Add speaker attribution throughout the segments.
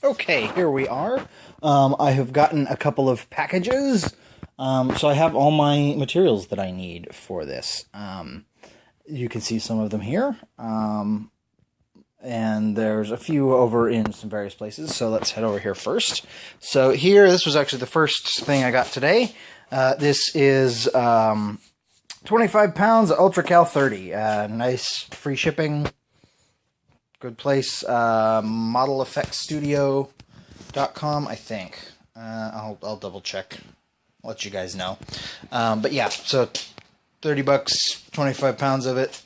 Speaker 1: Okay, here we are. I have gotten a couple of packages, so I have all my materials that I need for this. You can see some of them here, and there's a few over in some various places, so let's head over here first. So here, this was actually the first thing I got today. This is 25 pounds of Ultra Cal 30. Nice free shipping. Good place, modeleffectstudio.com, I think. I'll double check. I'll let you guys know. But yeah, so 30 bucks, 25 pounds of it,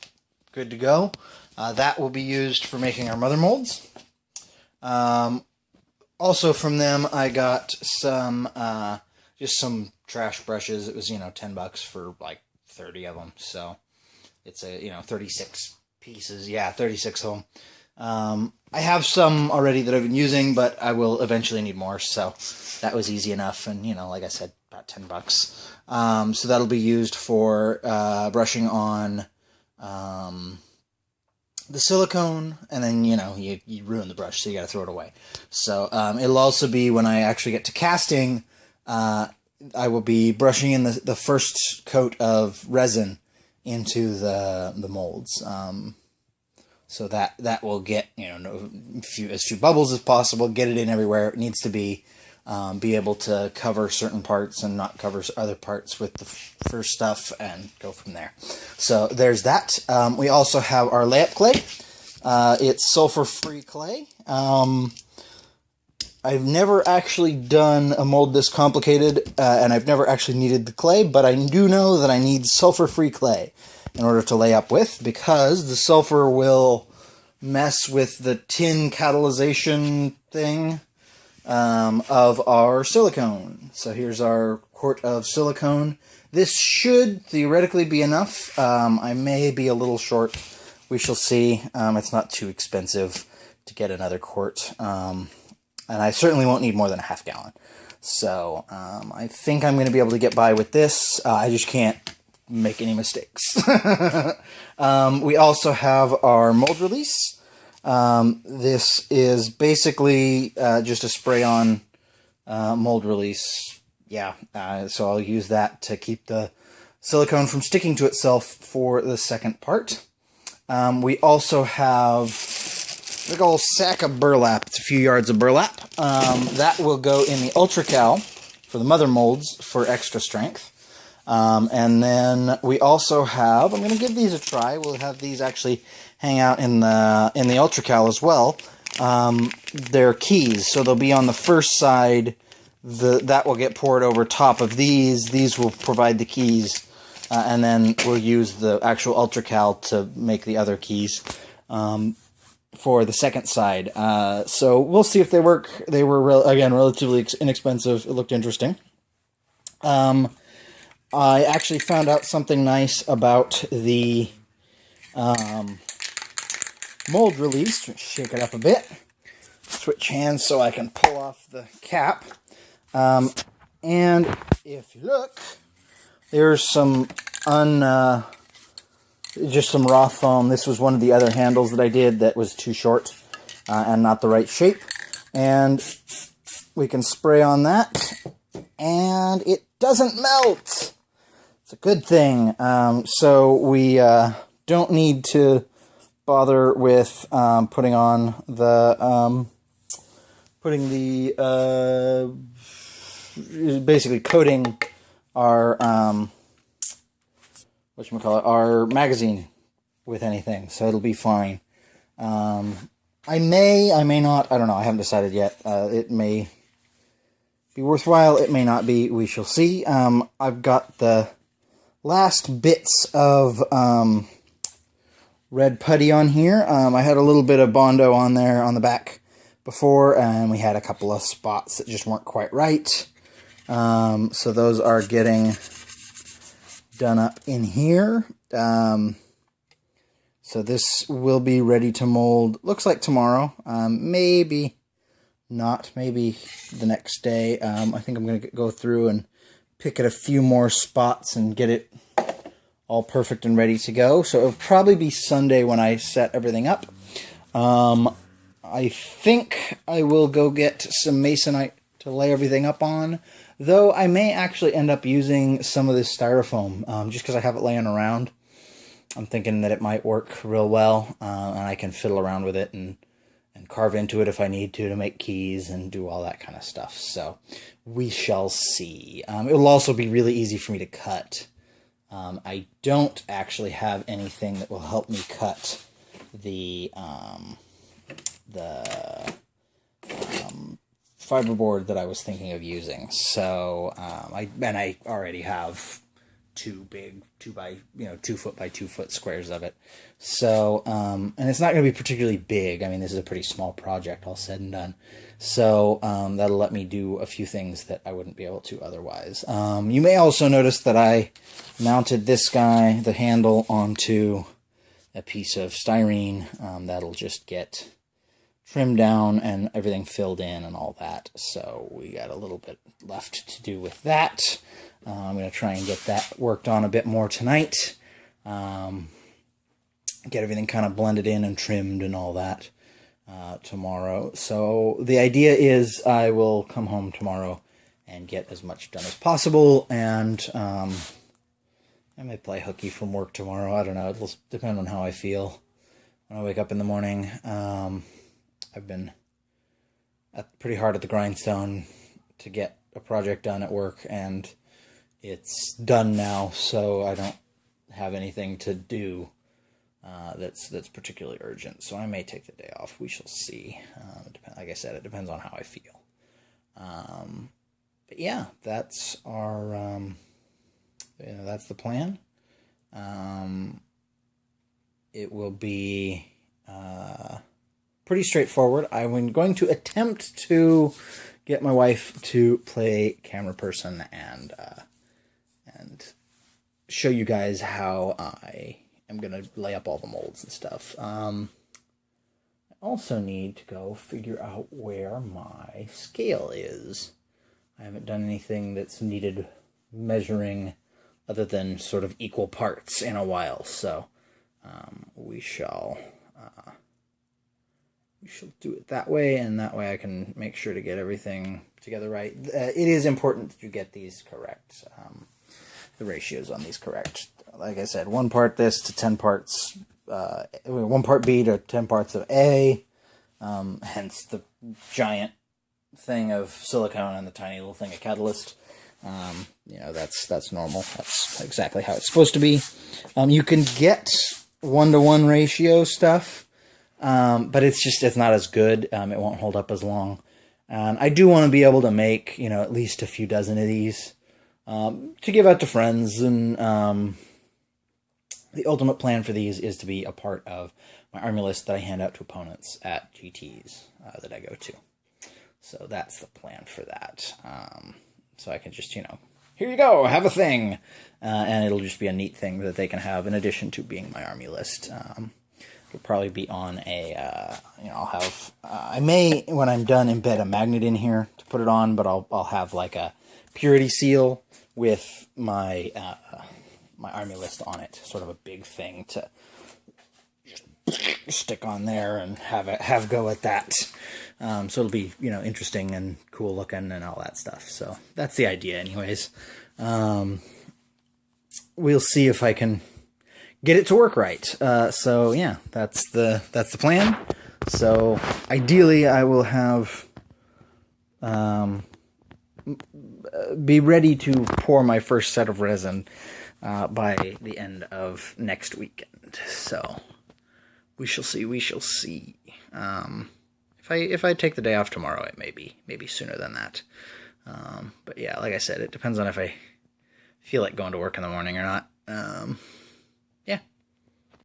Speaker 1: good to go. That will be used for making our mother molds. Also from them, I got some, just some trash brushes. It was, 10 bucks for like 30 of them. So it's 36 pieces. Yeah, 36 of them. I have some already that I've been using, but I will eventually need more, so that was easy enough, and, like I said, about 10 bucks. So that'll be used for brushing on the silicone, and then, you ruin the brush, so you gotta throw it away. So it'll also be, when I actually get to casting, I will be brushing in the first coat of resin into the molds. So that will get, as few bubbles as possible, get it in everywhere it needs to be able to cover certain parts and not cover other parts with the first stuff, and go from there. So there's that. We also have our layup clay. It's sulfur-free clay. I've never actually done a mold this complicated, and I've never actually needed the clay, but I do know that I need sulfur-free clay in order to lay up with, because the sulfur will mess with the tin catalyzation thing of our silicone. So here's our quart of silicone. This should theoretically be enough. I may be a little short. We shall see. It's not too expensive to get another quart. And I certainly won't need more than a half gallon. So I think I'm going to be able to get by with this. I just can't make any mistakes. We also have our mold release. This is basically just a spray-on mold release. Yeah, so I'll use that to keep the silicone from sticking to itself for the second part. We also have a big old sack of burlap. It's a few yards of burlap. That will go in the Ultra Cal for the mother molds for extra strength. And then we also have, I'm going to give these a try. We'll have these actually hang out in the Ultra Cal as well. They're keys, so they'll be on the first side. That will get poured over top of these. These will provide the keys, and then we'll use the actual Ultra Cal to make the other keys for the second side. So we'll see if they work. They were, again, relatively inexpensive. It looked interesting. I actually found out something nice about the mold release. Shake it up a bit. Switch hands so I can pull off the cap. And if you look, there's some just some raw foam. This was one of the other handles that I did that was too short and not the right shape. And we can spray on that, and it doesn't melt. It's a good thing. So we don't need to bother with putting basically coating our our magazine with anything. So it'll be fine. I may not. I don't know. I haven't decided yet. It may be worthwhile. It may not be. We shall see. I've got the last bits of red putty on here. I had a little bit of Bondo on there on the back before, and we had a couple of spots that just weren't quite right. So those are getting done up in here. So this will be ready to mold, looks like tomorrow. Maybe not, maybe the next day. I think I'm going to go through and pick at a few more spots and get it all perfect and ready to go. So it'll probably be Sunday when I set everything up. I think I will go get some masonite to lay everything up on, though I may actually end up using some of this styrofoam, just because I have it laying around. I'm thinking that it might work real well, and I can fiddle around with it and carve into it if I need to make keys and do all that kind of stuff. So we shall see. It will also be really easy for me to cut. I don't actually have anything that will help me cut the fiberboard that I was thinking of using. So I already have two big 2 foot by 2 foot squares of it. So and it's not going to be particularly big. I mean, this is a pretty small project, all said and done. So that'll let me do a few things that I wouldn't be able to otherwise. You may also notice that I mounted this guy, the handle, onto a piece of styrene. That'll just get trimmed down and everything filled in and all that. So we got a little bit left to do with that. I'm going to try and get that worked on a bit more tonight. Get everything kind of blended in and trimmed and all that tomorrow. So the idea is I will come home tomorrow and get as much done as possible, and I may play hooky from work tomorrow. I don't know. It'll depend on how I feel when I wake up in the morning. I've been pretty hard at the grindstone to get a project done at work, and it's done now, so I don't have anything to do that's particularly urgent. So I may take the day off. We shall see. Like I said, it depends on how I feel. But yeah, that's our that's the plan. It will be pretty straightforward. I'm going to attempt to get my wife to play camera person and show you guys how I am going to lay up all the molds and stuff. I also need to go figure out where my scale is. I haven't done anything that's needed measuring other than sort of equal parts in a while, so we shall do it that way, and that way I can make sure to get everything together right. It is important that you get these correct, the ratios on these correct. Like I said, 1 part this to 10 parts, 1 part B to 10 parts of A, hence the giant thing of silicone and the tiny little thing of catalyst. That's normal. That's exactly how it's supposed to be. You can get 1-to-1 ratio stuff, but it's not as good. It won't hold up as long. And I do want to be able to make, at least a few dozen of these, to give out to friends. And the ultimate plan for these is to be a part of my army list that I hand out to opponents at GTs that I go to. So that's the plan for that. So I can just, here you go, have a thing. And it'll just be a neat thing that they can have in addition to being my army list. It'll probably be on a, I'll have, I may, when I'm done, embed a magnet in here to put it on, but I'll have like a purity seal with my, my army list on it. Sort of a big thing to stick on there and have go at that. So it'll be, interesting and cool looking and all that stuff. So that's the idea anyways. We'll see if I can get it to work right. So yeah, that's the plan. So ideally I will have, be ready to pour my first set of resin, by the end of next weekend. So we shall see. If I take the day off tomorrow, it may be sooner than that. But yeah, like I said, it depends on if I feel like going to work in the morning or not.